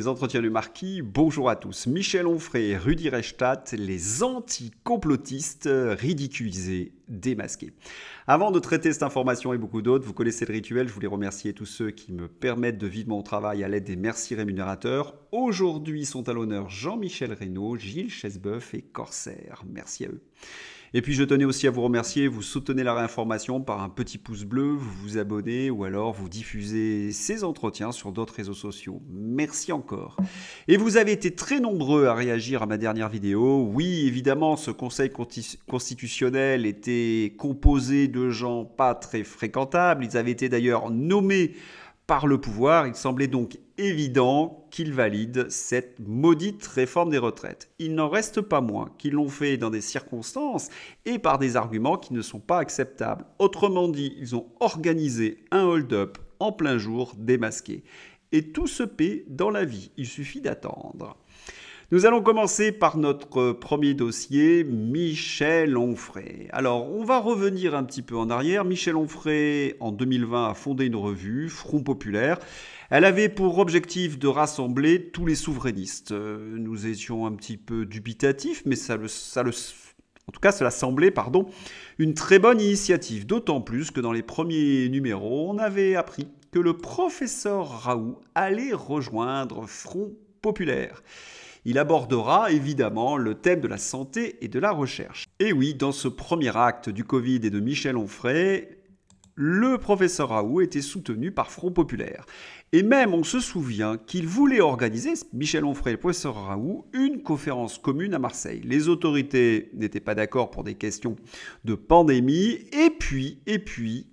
les entretiens du marquis, bonjour à tous. Michel Onfray et Rudi Reichstadt, les anti-complotistes ridiculisés, démasqués. Avant de traiter cette information et beaucoup d'autres, vous connaissez le rituel, je voulais remercier tous ceux qui me permettent de vivre mon travail à l'aide des merci rémunérateurs. Aujourd'hui sont à l'honneur Jean-Michel Reynaud, Gilles Chesbeuf et Corsair. Merci à eux. Et puis je tenais aussi à vous remercier, vous soutenez la réinformation par un petit pouce bleu, vous vous abonnez ou alors vous diffusez ces entretiens sur d'autres réseaux sociaux. Merci encore. Et vous avez été très nombreux à réagir à ma dernière vidéo. Oui, évidemment, ce conseil constitutionnel était composé de gens pas très fréquentables. Ils avaient été d'ailleurs nommés par le pouvoir. Il semblait donc évident qu'ils valident cette maudite réforme des retraites. Il n'en reste pas moins qu'ils l'ont fait dans des circonstances et par des arguments qui ne sont pas acceptables. Autrement dit, ils ont organisé un hold-up en plein jour démasqué. Et tout se paie dans la vie, il suffit d'attendre. Nous allons commencer par notre premier dossier, Michel Onfray. Alors, on va revenir un petit peu en arrière. Michel Onfray, en 2020, a fondé une revue, Front Populaire. Elle avait pour objectif de rassembler tous les souverainistes. Nous étions un petit peu dubitatifs, mais en tout cas, cela semblait, une très bonne initiative. D'autant plus que dans les premiers numéros, on avait appris que le professeur Raoult allait rejoindre Front Populaire. Il abordera évidemment le thème de la santé et de la recherche. Et oui, dans ce premier acte du Covid et de Michel Onfray, le professeur Raoult était soutenu par Front Populaire. Et même on se souvient qu'il voulait organiser, Michel Onfray et le professeur Raoult, une conférence commune à Marseille. Les autorités n'étaient pas d'accord pour des questions de pandémie. Et puis,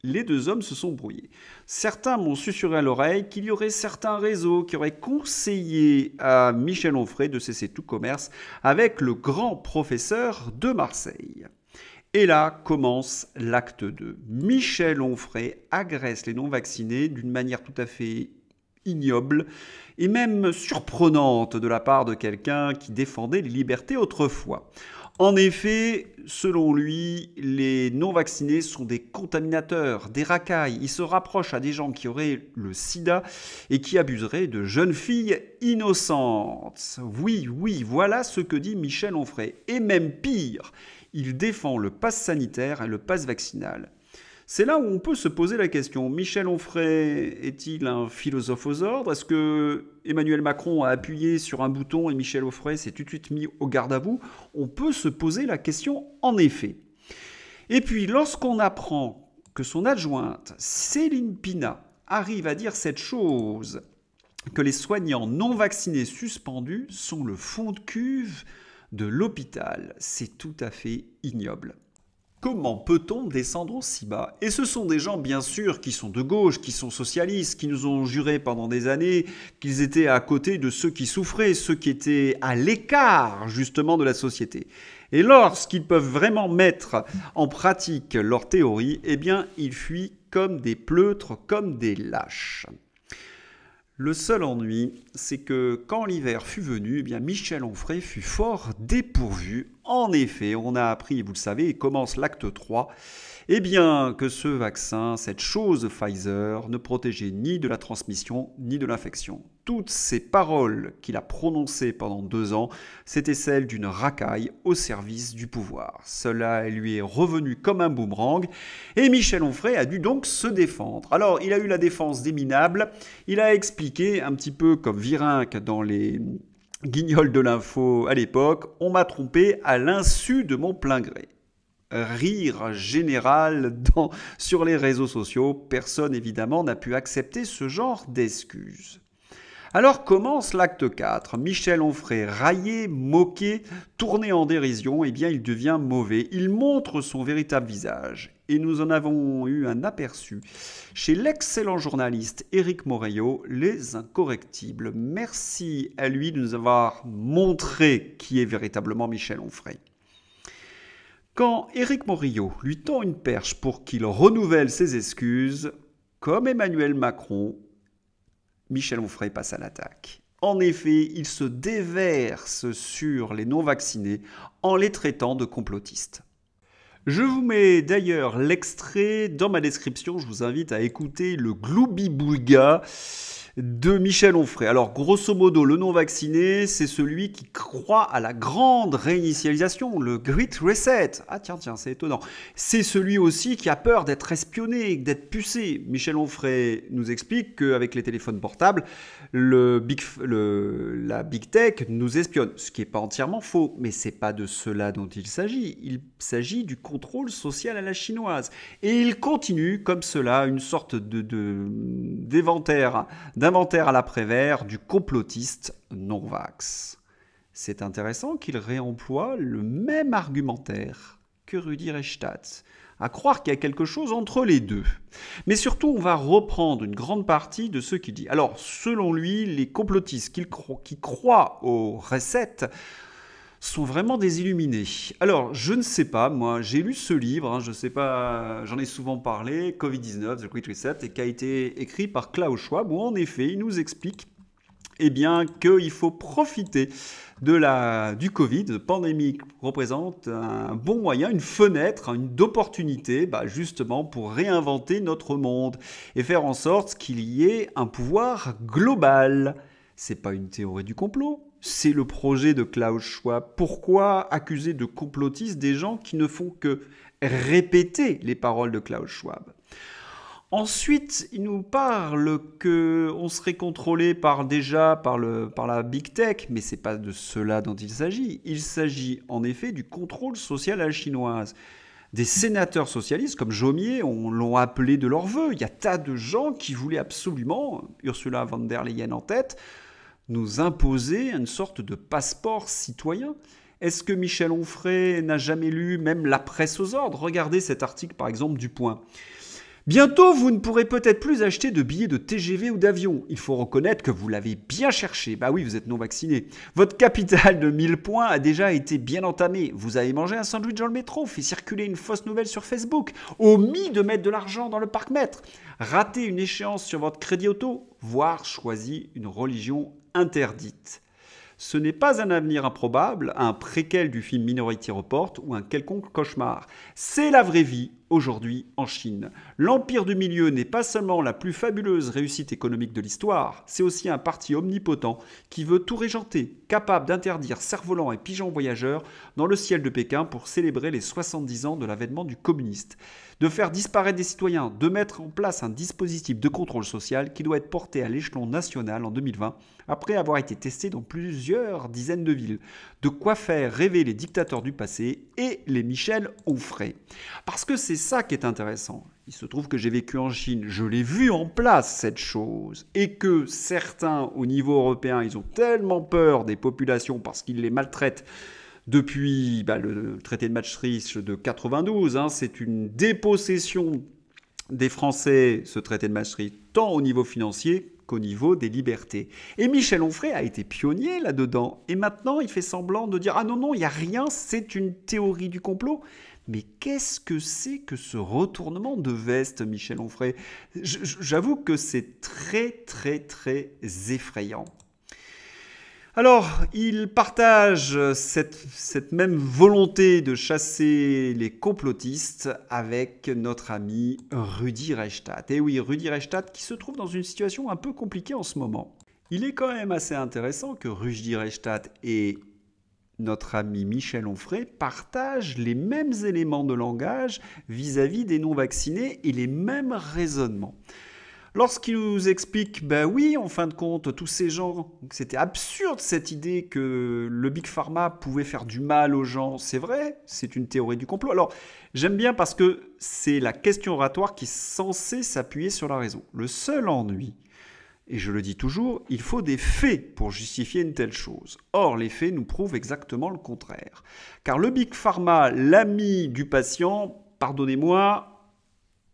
les deux hommes se sont brouillés. Certains m'ont susurré à l'oreille qu'il y aurait certains réseaux qui auraient conseillé à Michel Onfray de cesser tout commerce avec le grand professeur de Marseille. Et là commence l'acte 2. Michel Onfray agresse les non-vaccinés d'une manière tout à fait ignoble et même surprenante de la part de quelqu'un qui défendait les libertés autrefois. En effet, selon lui, les non-vaccinés sont des contaminateurs, des racailles. Ils se rapprochent à des gens qui auraient le sida et qui abuseraient de jeunes filles innocentes. Oui, voilà ce que dit Michel Onfray. Et même pire, il défend le pass sanitaire et le pass vaccinal. C'est là où on peut se poser la question, Michel Onfray est-il un philosophe aux ordres? Est-ce que Emmanuel Macron a appuyé sur un bouton et Michel Onfray s'est tout de suite mis au garde à vous? On peut se poser la question en effet. Et puis lorsqu'on apprend que son adjointe, Céline Pina, arrive à dire cette chose, que les soignants non vaccinés suspendus sont le fond de cuve de l'hôpital, c'est tout à fait ignoble. Comment peut-on descendre aussi bas? Et ce sont des gens, bien sûr, qui sont de gauche, qui sont socialistes, qui nous ont juré pendant des années qu'ils étaient à côté de ceux qui souffraient, ceux qui étaient à l'écart, justement, de la société. Et lorsqu'ils peuvent vraiment mettre en pratique leur théorie, eh bien, ils fuient comme des pleutres, comme des lâches. Le seul ennui, c'est que quand l'hiver fut venu, eh bien Michel Onfray fut fort dépourvu. En effet, on a appris, vous le savez, et commence l'acte 3, eh bien que ce vaccin, cette chose Pfizer, ne protégeait ni de la transmission, ni de l'infection. Toutes ces paroles qu'il a prononcées pendant 2 ans, c'était celles d'une racaille au service du pouvoir. Cela lui est revenu comme un boomerang et Michel Onfray a dû donc se défendre. Alors, il a eu la défense des minables, il a expliqué un petit peu comme Virenque dans les Guignols de l'info à l'époque, on m'a trompé à l'insu de mon plein gré. Rire général sur les réseaux sociaux, personne évidemment n'a pu accepter ce genre d'excuses. Alors commence l'acte 4. Michel Onfray, raillé, moqué, tourné en dérision, eh bien il devient mauvais. Il montre son véritable visage. Et nous en avons eu un aperçu chez l'excellent journaliste Éric Morillo, Les Incorrectibles. Merci à lui de nous avoir montré qui est véritablement Michel Onfray. Quand Éric Morillo lui tend une perche pour qu'il renouvelle ses excuses, comme Emmanuel Macron, Michel Onfray passe à l'attaque. En effet, il se déverse sur les non-vaccinés en les traitant de complotistes. Je vous mets d'ailleurs l'extrait dans ma description. Je vous invite à écouter le Gloubi-Boulga de Michel Onfray. Alors, grosso modo, le non-vacciné, c'est celui qui croit à la grande réinitialisation, le Great Reset. Ah tiens, c'est étonnant. C'est celui aussi qui a peur d'être espionné, d'être pucé. Michel Onfray nous explique qu'avec les téléphones portables, la Big Tech nous espionne. Ce qui n'est pas entièrement faux, mais ce n'est pas de cela dont il s'agit. Il s'agit du contrôle social à la chinoise. Et il continue comme cela, une sorte d'inventaire à l'après-vert du complotiste non-vax. C'est intéressant qu'il réemploie le même argumentaire que Rudi Reichstadt, à croire qu'il y a quelque chose entre les deux. Mais surtout, on va reprendre une grande partie de ce qu'il dit. Alors, selon lui, les complotistes qui croient au reset sont vraiment des illuminés. Alors, je ne sais pas, moi, j'ai lu ce livre, je ne sais pas, j'en ai souvent parlé, Covid-19, The Great Reset, et qui a été écrit par Klaus Schwab, où en effet, il nous explique qu'il faut profiter du Covid. La pandémie représente un bon moyen, une fenêtre, d'opportunité, justement pour réinventer notre monde et faire en sorte qu'il y ait un pouvoir global. C'est pas une théorie du complot. C'est le projet de Klaus Schwab. Pourquoi accuser de complotistes des gens qui ne font que répéter les paroles de Klaus Schwab? Ensuite, il nous parle qu'on serait contrôlé par la Big Tech, mais ce n'est pas de cela dont il s'agit. Il s'agit en effet du contrôle social à la chinoise. Des sénateurs socialistes comme Jomier l'ont appelé de leur vœu. Il y a tas de gens qui voulaient absolument, Ursula von der Leyen en tête, nous imposer une sorte de passeport citoyen. Est-ce que Michel Onfray n'a jamais lu même la presse aux ordres? Regardez cet article par exemple du Point. Bientôt, vous ne pourrez peut-être plus acheter de billets de TGV ou d'avion. Il faut reconnaître que vous l'avez bien cherché. Bah oui, vous êtes non vacciné. Votre capital de 1000 points a déjà été bien entamé. Vous avez mangé un sandwich dans le métro, fait circuler une fausse nouvelle sur Facebook, omis de mettre de l'argent dans le parc-mètre, raté une échéance sur votre crédit auto, voire choisi une religion interdite. Ce n'est pas un avenir improbable, un préquel du film Minority Report ou un quelconque cauchemar. C'est la vraie vie aujourd'hui en Chine. L'empire du milieu n'est pas seulement la plus fabuleuse réussite économique de l'histoire, c'est aussi un parti omnipotent qui veut tout régenter, capable d'interdire cerfs-volants et pigeons voyageurs dans le ciel de Pékin pour célébrer les 70 ans de l'avènement du communiste. De faire disparaître des citoyens, de mettre en place un dispositif de contrôle social qui doit être porté à l'échelon national en 2020, après avoir été testé dans plusieurs dizaines de villes. De quoi faire rêver les dictateurs du passé et les Michel Onfray. Parce que c'est ça qui est intéressant. Il se trouve que j'ai vécu en Chine, je l'ai vu en place cette chose, et que certains au niveau européen, ils ont tellement peur des populations parce qu'ils les maltraitent depuis le traité de Maastricht de 92, c'est une dépossession des Français, ce traité de Maastricht, tant au niveau financier qu'au niveau des libertés. Et Michel Onfray a été pionnier là-dedans. Et maintenant, il fait semblant de dire « Ah non, il n'y a rien, c'est une théorie du complot ». Mais qu'est-ce que c'est que ce retournement de veste, Michel Onfray? J'avoue que c'est très, très, très effrayant. Alors, il partage cette même volonté de chasser les complotistes avec notre ami Rudi Reichstadt. Et oui, Rudi Reichstadt qui se trouve dans une situation un peu compliquée en ce moment. Il est quand même assez intéressant que Rudi Reichstadt et notre ami Michel Onfray partagent les mêmes éléments de langage vis-à-vis des non-vaccinés et les mêmes raisonnements. Lorsqu'il nous explique, oui, en fin de compte, tous ces gens, c'était absurde cette idée que le Big Pharma pouvait faire du mal aux gens, c'est vrai, c'est une théorie du complot. Alors, j'aime bien parce que c'est la question oratoire qui est censée s'appuyer sur la raison. Le seul ennui, et je le dis toujours, il faut des faits pour justifier une telle chose. Or, les faits nous prouvent exactement le contraire. Car le Big Pharma, l'ami du patient, pardonnez-moi,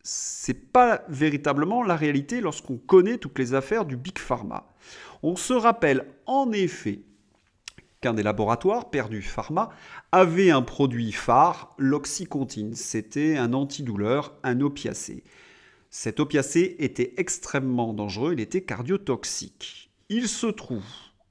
c'est pas véritablement la réalité lorsqu'on connaît toutes les affaires du Big Pharma. On se rappelle en effet qu'un des laboratoires, Purdue Pharma, avait un produit phare, l'oxycontine. C'était un antidouleur, un opiacé. Cet opiacé était extrêmement dangereux, il était cardiotoxique. Il se trouve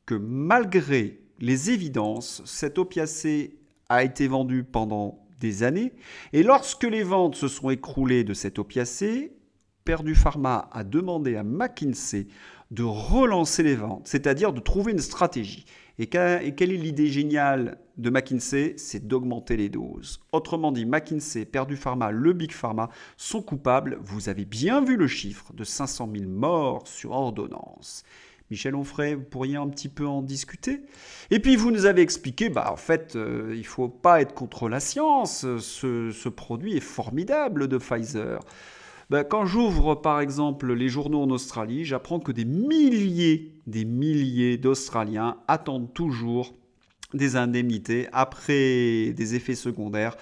que malgré les évidences, cet opiacé a été vendu pendant des années, et lorsque les ventes se sont écroulées de cet opiacé, Purdue Pharma a demandé à McKinsey de relancer les ventes, c'est-à-dire de trouver une stratégie. Et quelle est l'idée géniale de McKinsey? C'est d'augmenter les doses. Autrement dit, McKinsey, Purdue Pharma, le Big Pharma sont coupables. Vous avez bien vu le chiffre de 500 000 morts sur ordonnance. Michel Onfray, vous pourriez un petit peu en discuter. Et puis vous nous avez expliqué, en fait, il ne faut pas être contre la science. Ce produit est formidable de Pfizer. Quand j'ouvre par exemple les journaux en Australie, j'apprends que des milliers d'Australiens attendent toujours des indemnités après des effets secondaires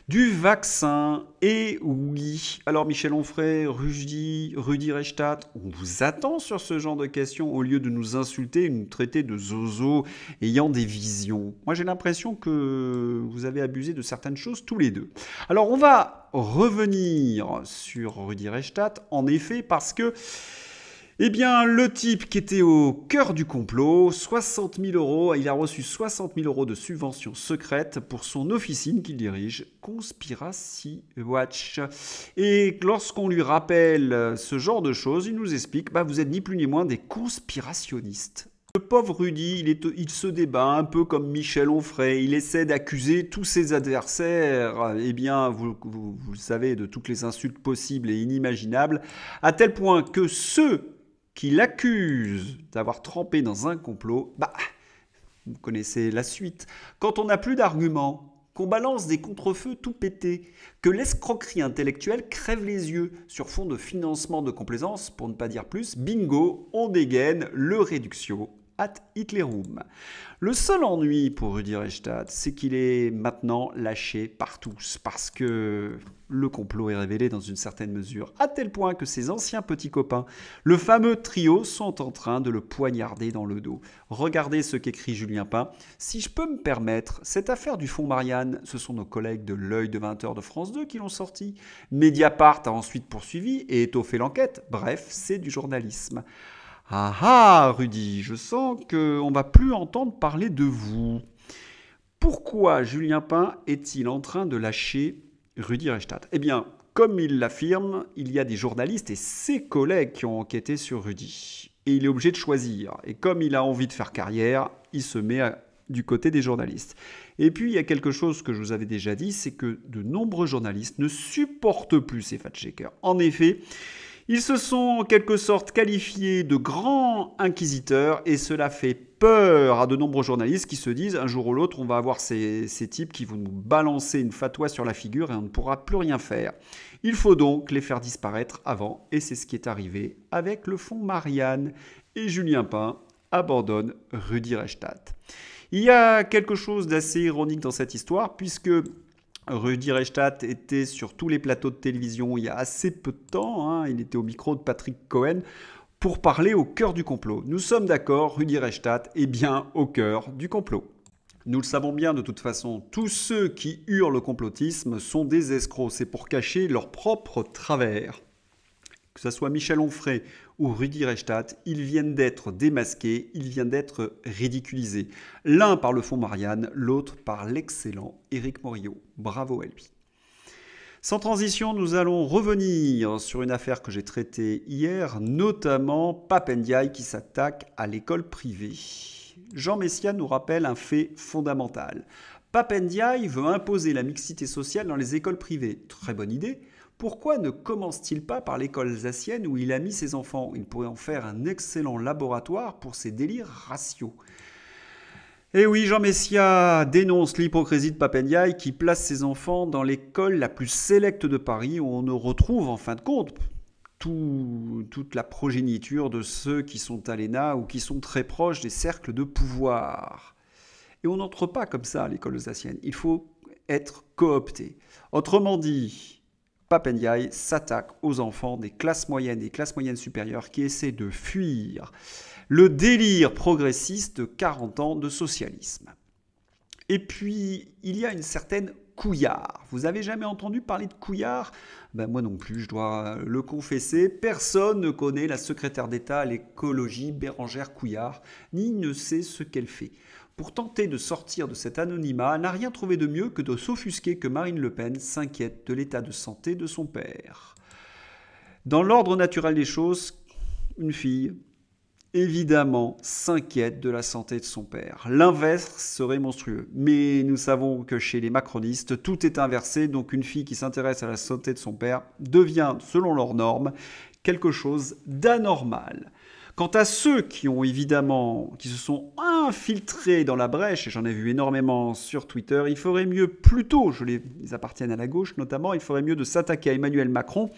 du vaccin. Et oui, alors Michel Onfray, Rudy Reichstadt, on vous attend sur ce genre de questions au lieu de nous insulter et nous traiter de zozo ayant des visions. Moi j'ai l'impression que vous avez abusé de certaines choses tous les deux. Alors on va revenir sur Rudy Reichstadt, en effet, parce que le type qui était au cœur du complot, 60 000 euros, il a reçu 60 000 euros de subventions secrètes pour son officine qu'il dirige, Conspiracy Watch. Et lorsqu'on lui rappelle ce genre de choses, il nous explique, vous êtes ni plus ni moins des conspirationnistes. Le pauvre Rudy, il se débat un peu comme Michel Onfray. Il essaie d'accuser tous ses adversaires, vous le savez, de toutes les insultes possibles et inimaginables, à tel point que ceux qui l'accusent d'avoir trempé dans un complot, vous connaissez la suite. Quand on n'a plus d'arguments, qu'on balance des contrefeux tout pétés, que l'escroquerie intellectuelle crève les yeux sur fond de financement de complaisance, pour ne pas dire plus, bingo, on dégaine le réductio ad Hitlerum. Le seul ennui pour Rudy Reichstadt, c'est qu'il est maintenant lâché par tous, parce que le complot est révélé dans une certaine mesure, à tel point que ses anciens petits copains, le fameux trio, sont en train de le poignarder dans le dos. Regardez ce qu'écrit Julien Pain. Si je peux me permettre, cette affaire du fonds Marianne, ce sont nos collègues de l'œil de 20h de France 2 qui l'ont sorti. Mediapart a ensuite poursuivi et étoffé l'enquête. Bref, c'est du journalisme. Ah ah, Rudy, je sens qu'on ne va plus entendre parler de vous. Pourquoi Julien Pain est-il en train de lâcher Rudy Reichstadt? Comme il l'affirme, il y a des journalistes et ses collègues qui ont enquêté sur Rudy. Et il est obligé de choisir. Et comme il a envie de faire carrière, il se met du côté des journalistes. Et puis, il y a quelque chose que je vous avais déjà dit, c'est que de nombreux journalistes ne supportent plus ces fact-checkers. En effet, ils se sont en quelque sorte qualifiés de grands inquisiteurs et cela fait peur à de nombreux journalistes qui se disent un jour ou l'autre on va avoir ces types qui vont nous balancer une fatwa sur la figure et on ne pourra plus rien faire. Il faut donc les faire disparaître avant et c'est ce qui est arrivé avec le fonds Marianne et Julien Pain abandonne Rudy Reichstadt. Il y a quelque chose d'assez ironique dans cette histoire puisque Rudy Reichstadt était sur tous les plateaux de télévision il y a assez peu de temps. Il était au micro de Patrick Cohen pour parler au cœur du complot. Nous sommes d'accord, Rudy Reichstadt est bien au cœur du complot. Nous le savons bien de toute façon, tous ceux qui hurlent le complotisme sont des escrocs. C'est pour cacher leurs propres travers. Que ce soit Michel Onfray ou Rudy Reichstadt, ils viennent d'être démasqués, ils viennent d'être ridiculisés. L'un par le fonds Marianne, l'autre par l'excellent Éric Morillo. Bravo à lui. Sans transition, nous allons revenir sur une affaire que j'ai traitée hier, notamment Pape Ndiaye qui s'attaque à l'école privée. Jean Messia nous rappelle un fait fondamental. Pape Ndiaye veut imposer la mixité sociale dans les écoles privées. Très bonne idée. Pourquoi ne commence-t-il pas par l'école alsacienne où il a mis ses enfants? Il pourrait en faire un excellent laboratoire pour ses délires raciaux. Et oui, Jean Messia dénonce l'hypocrisie de Pape Ndiaye qui place ses enfants dans l'école la plus sélecte de Paris où on ne retrouve en fin de compte toute la progéniture de ceux qui sont à l'ENA ou qui sont très proches des cercles de pouvoir. Et on n'entre pas comme ça à l'école alsacienne. Il faut être coopté. Autrement dit, Pape Ndiaye s'attaque aux enfants des classes moyennes et classes moyennes supérieures qui essaient de fuir le délire progressiste de 40 ans de socialisme. Et puis, il y a une certaine Couillard. Vous avez jamais entendu parler de Couillard? Moi non plus, je dois le confesser. Personne ne connaît la secrétaire d'État à l'écologie, Bérangère Couillard, ni ne sait ce qu'elle fait. Pour tenter de sortir de cet anonymat, elle n'a rien trouvé de mieux que de s'offusquer que Marine Le Pen s'inquiète de l'état de santé de son père. Dans l'ordre naturel des choses, une fille évidemment, s'inquiète de la santé de son père. L'inverse serait monstrueux. Mais nous savons que chez les macronistes, tout est inversé, donc une fille qui s'intéresse à la santé de son père devient, selon leurs normes, quelque chose d'anormal. Quant à ceux qui se sont infiltrés dans la brèche, et j'en ai vu énormément sur Twitter, il ferait mieux plutôt, ils appartiennent à la gauche notamment, il ferait mieux de s'attaquer à Emmanuel Macron,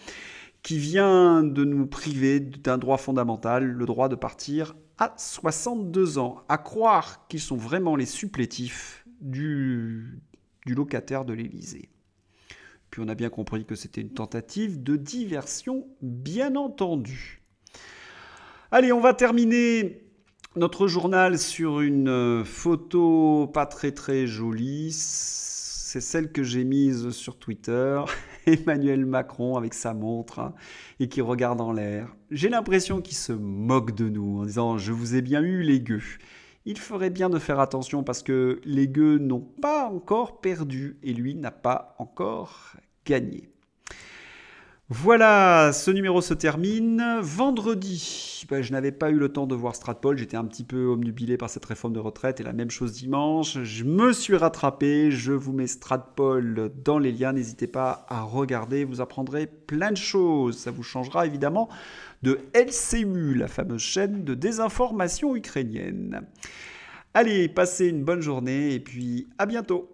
qui vient de nous priver d'un droit fondamental, le droit de partir à 62 ans. À croire qu'ils sont vraiment les supplétifs du locataire de l'Élysée. Puis on a bien compris que c'était une tentative de diversion, bien entendu. Allez, on va terminer notre journal sur une photo pas très très jolie. C'est celle que j'ai mise sur Twitter. Emmanuel Macron avec sa montre et qui regarde en l'air. J'ai l'impression qu'il se moque de nous en disant « Je vous ai bien eu les gueux ». Il ferait bien de faire attention parce que les gueux n'ont pas encore perdu et lui n'a pas encore gagné. Voilà, ce numéro se termine. Vendredi, je n'avais pas eu le temps de voir Stratpol, j'étais un petit peu obnubilé par cette réforme de retraite et la même chose dimanche. Je me suis rattrapé, je vous mets Stratpol dans les liens, n'hésitez pas à regarder, vous apprendrez plein de choses. Ça vous changera évidemment de LCU, la fameuse chaîne de désinformation ukrainienne. Allez, passez une bonne journée et puis à bientôt.